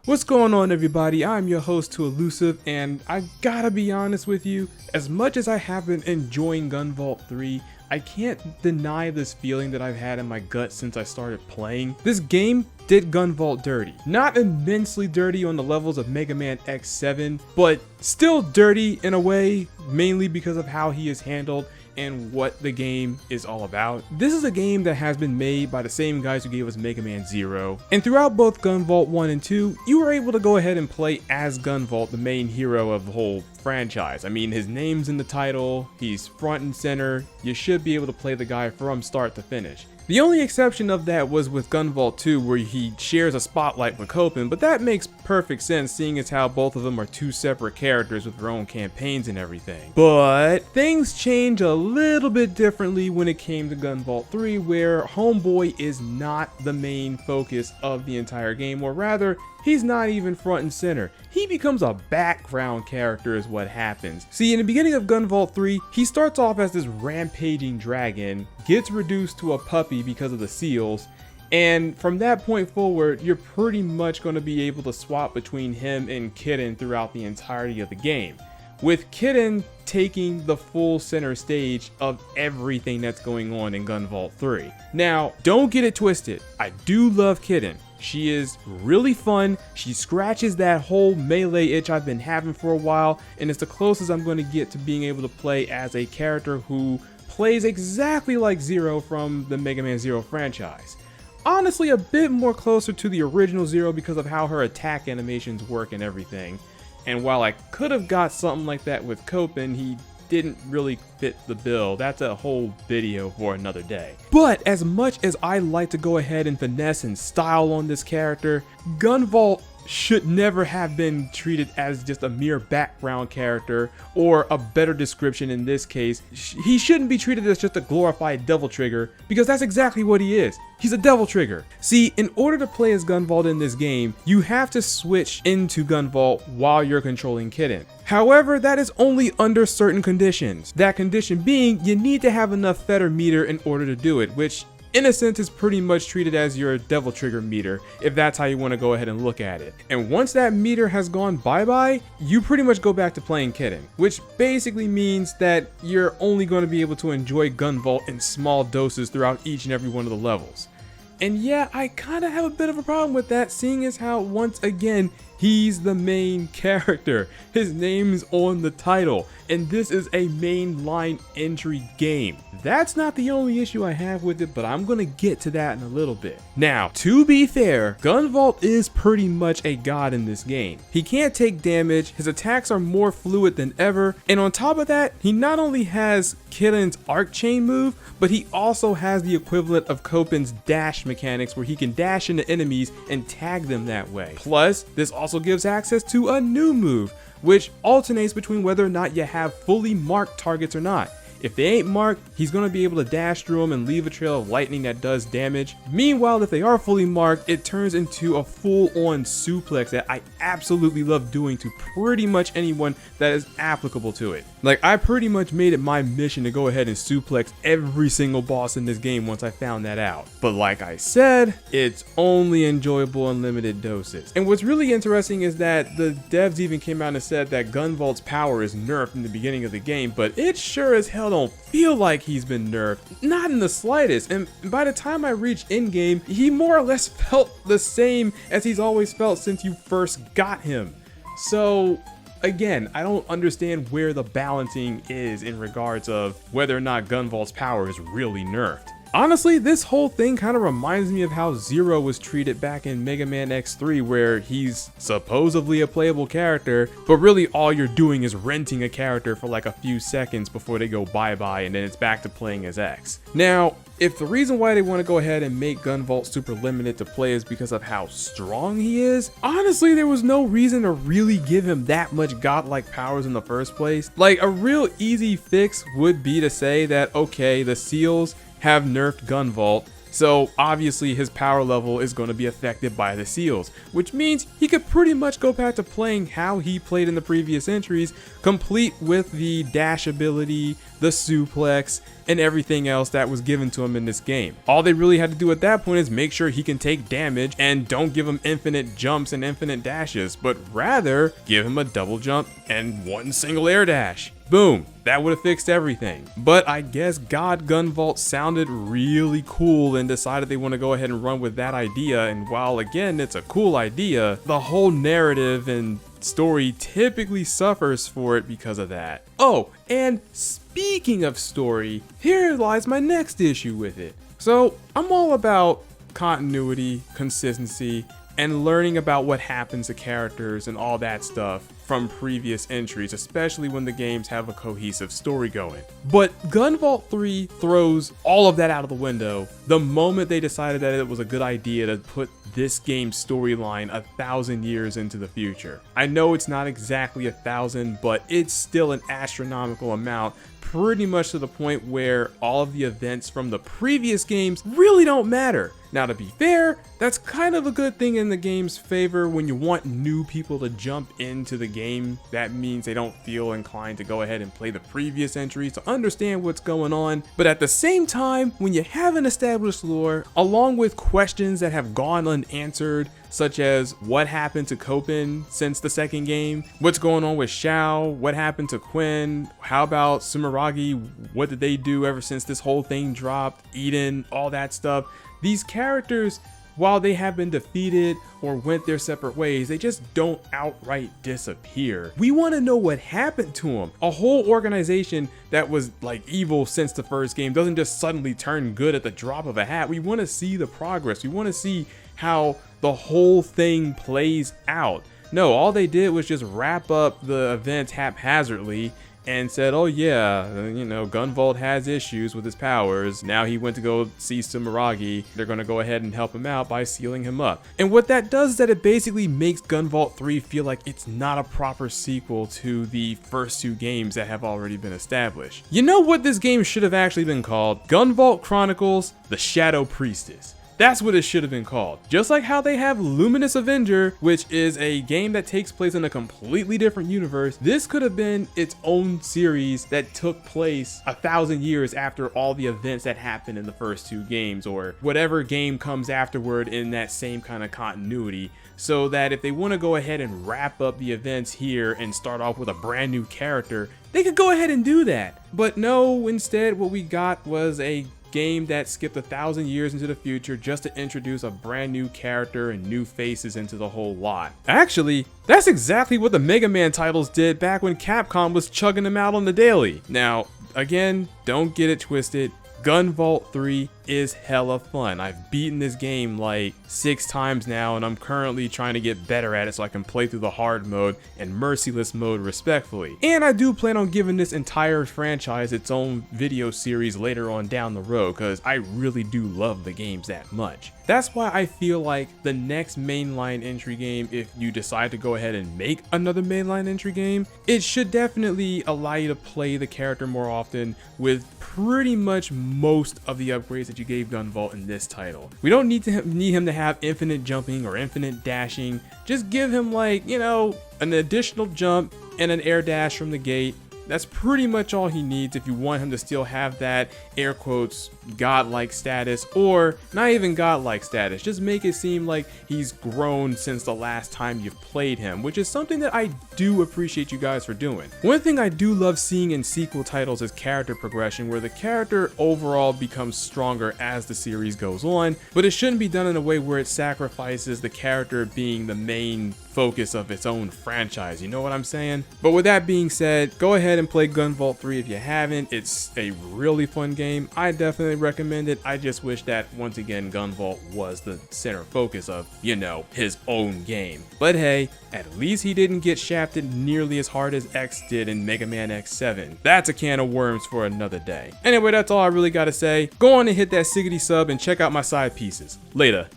What's going on, everybody? I'm your host, Too Elusive, and I gotta be honest with you, as much as I have been enjoying Gunvolt 3, I can't deny this feeling that I've had in my gut since I started playing. This game did Gunvolt dirty. Not immensely dirty on the levels of Mega Man X7, but still dirty in a way, mainly because of how he is handled and what the game is all about. This is a game that has been made by the same guys who gave us Mega Man 0. And throughout both Gunvolt 1 and 2, you were able to go ahead and play as Gunvolt, the main hero of the whole franchise. I mean, his name's in the title, he's front and center, you should be able to play the guy from start to finish. The only exception of that was with Gunvolt 2, where he shares a spotlight with Copen, but that makes perfect sense seeing as how both of them are two separate characters with their own campaigns and everything. But things change a little bit differently when it came to Gunvolt 3, where Homeboy is not the main focus of the entire game, or rather, he's not even front and center. He becomes a background character is what happens. See, in the beginning of Gunvolt 3, he starts off as this rampaging dragon, gets reduced to a puppy because of the seals, and from that point forward, you're pretty much going to be able to swap between him and Kitten throughout the entirety of the game, with Kitten taking the full center stage of everything that's going on in Gunvolt 3. Now, don't get it twisted, I do love Kitten. She is really fun, she scratches that whole melee itch I've been having for a while, and it's the closest I'm going to get to being able to play as a character who plays exactly like Zero from the Mega Man 0 franchise. Honestly, a bit more closer to the original Zero because of how her attack animations work and everything. And while I could have got something like that with Copen, he didn't really fit the bill. That's a whole video for another day. But as much as I like to go ahead and finesse and style on this character, Gunvolt should never have been treated as just a mere background character, or a better description in this case, he shouldn't be treated as just a glorified devil trigger, because that's exactly what he is. He's a devil trigger. See, in order to play as Gunvolt in this game, you have to switch into Gunvolt while you're controlling Kitten. However, that is only under certain conditions. That condition being, you need to have enough fetter meter in order to do it, which in a sense is pretty much treated as your devil trigger meter, if that's how you want to go ahead and look at it. And once that meter has gone bye-bye, you pretty much go back to playing Kitten, which basically means that you're only going to be able to enjoy Gunvolt in small doses throughout each and every one of the levels. And yeah, I kind of have a bit of a problem with that, seeing as how, once again, he's the main character. His name's on the title, and this is a mainline entry game. That's not the only issue I have with it, but I'm gonna get to that in a little bit. Now, to be fair, Gunvolt is pretty much a god in this game. He can't take damage, his attacks are more fluid than ever, and on top of that, he not only has Kitten's arc chain move, but he also has the equivalent of Copen's dash mechanics, where he can dash into enemies and tag them that way. Plus, this also gives access to a new move, which alternates between whether or not you have fully marked targets or not. If they ain't marked, he's going to be able to dash through them and leave a trail of lightning that does damage. Meanwhile, if they are fully marked, it turns into a full-on suplex that I absolutely love doing to pretty much anyone that is applicable to it. Like, I pretty much made it my mission to go ahead and suplex every single boss in this game once I found that out. But like I said, it's only enjoyable in limited doses. And what's really interesting is that the devs even came out and said that Gunvolt's power is nerfed in the beginning of the game, but it sure as hell don't feel like he's been nerfed, not in the slightest. And by the time I reached in-game, he more or less felt the same as he's always felt since you first got him. So again, I don't understand where the balancing is in regards of whether or not Gunvolt's power is really nerfed. Honestly, this whole thing kind of reminds me of how Zero was treated back in Mega Man X3, where he's supposedly a playable character, but really all you're doing is renting a character for like a few seconds before they go bye-bye, and then it's back to playing as X. Now, if the reason why they want to go ahead and make Gunvolt super limited to play is because of how strong he is, honestly, there was no reason to really give him that much godlike powers in the first place. Like, a real easy fix would be to say that, okay, the seals have nerfed Gunvolt, So obviously his power level is going to be affected by the seals, which means he could pretty much go back to playing how he played in the previous entries, complete with the dash ability, the suplex, and everything else that was given to him in this game. All they really had to do at that point is make sure he can take damage and don't give him infinite jumps and infinite dashes, but rather give him a double jump and one single air dash. Boom, that would have fixed everything. But I guess God Gunvolt sounded really cool and decided they want to go ahead and run with that idea, and while again it's a cool idea, the whole narrative and story typically suffers for it because of that. Oh, and speaking of story, here lies my next issue with it. So I'm all about continuity, consistency, and learning about what happens to characters and all that stuff from previous entries, especially when the games have a cohesive story going. But Gunvolt 3 throws all of that out of the window the moment they decided that it was a good idea to put this game's storyline 1,000 years into the future. I know it's not exactly 1,000, but it's still an astronomical amount, pretty much to the point where all of the events from the previous games really don't matter. Now, to be fair, that's kind of a good thing in the game's favor. When you want new people to jump into the game, that means they don't feel inclined to go ahead and play the previous entries to understand what's going on. But at the same time, when you have an established lore, along with questions that have gone unanswered, such as what happened to Copen since the second game, what's going on with Shao, what happened to Quinn, how about Sumeragi, what did they do ever since this whole thing dropped, Eden, all that stuff. These characters, while they have been defeated or went their separate ways, they just don't outright disappear. We want to know what happened to them. A whole organization that was like evil since the first game doesn't just suddenly turn good at the drop of a hat. We want to see the progress. We want to see how the whole thing plays out. No, all they did was just wrap up the events haphazardly and said, oh yeah, you know, Gunvolt has issues with his powers. Now he went to go see Sumeragi. They're going to go ahead and help him out by sealing him up. And what that does is that it basically makes Gunvolt 3 feel like it's not a proper sequel to the first two games that have already been established. You know what this game should have actually been called? Gunvolt Chronicles: The Shadow Priestess. That's what it should have been called. Just like how they have Luminous Avenger, which is a game that takes place in a completely different universe, this could have been its own series that took place 1,000 years after all the events that happened in the first two games, or whatever game comes afterward in that same kind of continuity, so that if they want to go ahead and wrap up the events here and start off with a brand new character, they could go ahead and do that. But no, instead what we got was a game that skipped 1,000 years into the future just to introduce a brand new character and new faces into the whole lot. Actually, that's exactly what the Mega Man titles did back when Capcom was chugging them out on the daily. Now, again, don't get it twisted. Gunvolt 3 is hella fun. I've beaten this game like 6 times now, and I'm currently trying to get better at it so I can play through the hard mode and merciless mode respectfully. And I do plan on giving this entire franchise its own video series later on down the road, because I really do love the games that much. That's why I feel like the next mainline entry game, if you decide to go ahead and make another mainline entry game, it should definitely allow you to play the character more often with pretty much most of the upgrades that you gave Gunvolt in this title. We don't need him to have infinite jumping or infinite dashing. Just give him, like, you know, an additional jump and an air dash from the gate. That's pretty much all he needs if you want him to still have that, air quotes, godlike status, or not even godlike status. Just make it seem like he's grown since the last time you've played him, which is something that I do appreciate you guys for doing. One thing I do love seeing in sequel titles is character progression, where the character overall becomes stronger as the series goes on, but it shouldn't be done in a way where it sacrifices the character being the main focus of its own franchise, you know what I'm saying? But with that being said, go ahead and play Gunvolt 3 if you haven't. It's a really fun game. I definitely recommend it. I just wish that, once again, Gunvolt was the center focus of, you know, his own game. But hey, at least he didn't get shafted nearly as hard as X did in Mega Man X7. That's a can of worms for another day. Anyway, that's all I really gotta say. Go on and hit that Siggity sub and check out my side pieces. Later.